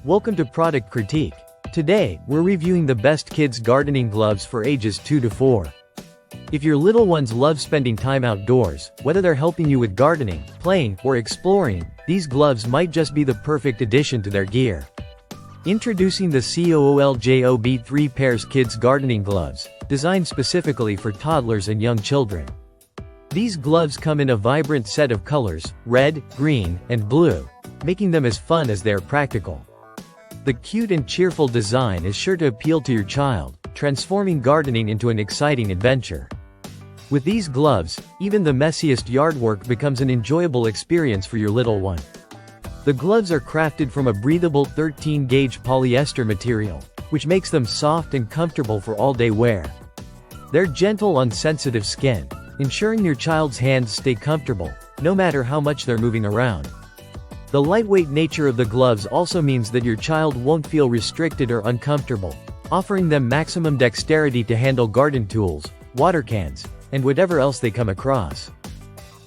Welcome to Product Critique. Today, we're reviewing the best kids gardening gloves for ages 2 to 4. If your little ones love spending time outdoors, whether they're helping you with gardening, playing, or exploring, these gloves might just be the perfect addition to their gear. Introducing the COOLJOB 3 Pairs Kids Gardening Gloves, designed specifically for toddlers and young children. These gloves come in a vibrant set of colors, red, green, and blue, making them as fun as they're practical. The cute and cheerful design is sure to appeal to your child, transforming gardening into an exciting adventure. With these gloves, even the messiest yard work becomes an enjoyable experience for your little one. The gloves are crafted from a breathable 13-gauge polyester material, which makes them soft and comfortable for all-day wear. They're gentle on sensitive skin, ensuring your child's hands stay comfortable, no matter how much they're moving around. The lightweight nature of the gloves also means that your child won't feel restricted or uncomfortable, offering them maximum dexterity to handle garden tools, water cans, and whatever else they come across.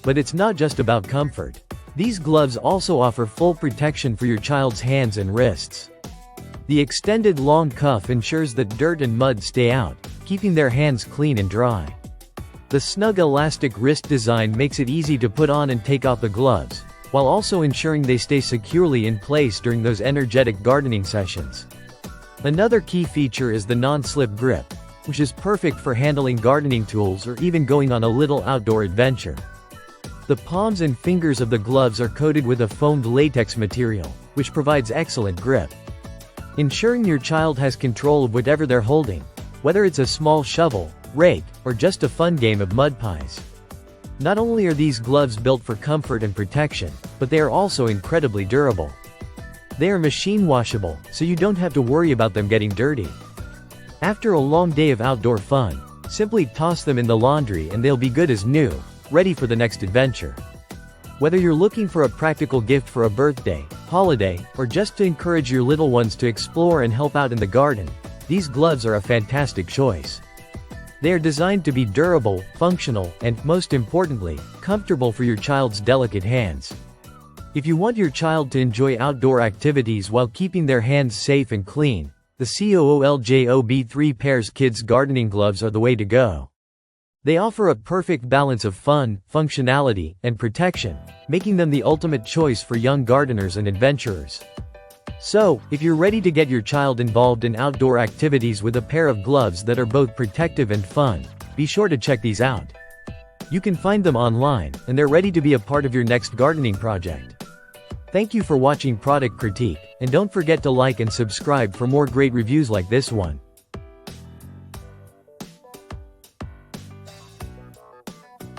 But it's not just about comfort. These gloves also offer full protection for your child's hands and wrists. The extended long cuff ensures that dirt and mud stay out, keeping their hands clean and dry. The snug elastic wrist design makes it easy to put on and take off the gloves, while also ensuring they stay securely in place during those energetic gardening sessions. Another key feature is the non-slip grip, which is perfect for handling gardening tools or even going on a little outdoor adventure. The palms and fingers of the gloves are coated with a foamed latex material, which provides excellent grip, ensuring your child has control of whatever they're holding, whether it's a small shovel, rake, or just a fun game of mud pies. Not only are these gloves built for comfort and protection, but they are also incredibly durable. They are machine washable, so you don't have to worry about them getting dirty. After a long day of outdoor fun, simply toss them in the laundry and they'll be good as new, ready for the next adventure. Whether you're looking for a practical gift for a birthday, holiday, or just to encourage your little ones to explore and help out in the garden, these gloves are a fantastic choice. They are designed to be durable, functional, and, most importantly, comfortable for your child's delicate hands. If you want your child to enjoy outdoor activities while keeping their hands safe and clean, the COOLJOB 3 Pairs Kids Gardening Gloves are the way to go. They offer a perfect balance of fun, functionality, and protection, making them the ultimate choice for young gardeners and adventurers. So, if you're ready to get your child involved in outdoor activities with a pair of gloves that are both protective and fun, be sure to check these out. You can find them online, and they're ready to be a part of your next gardening project. Thank you for watching Product Critique, and don't forget to like and subscribe for more great reviews like this one.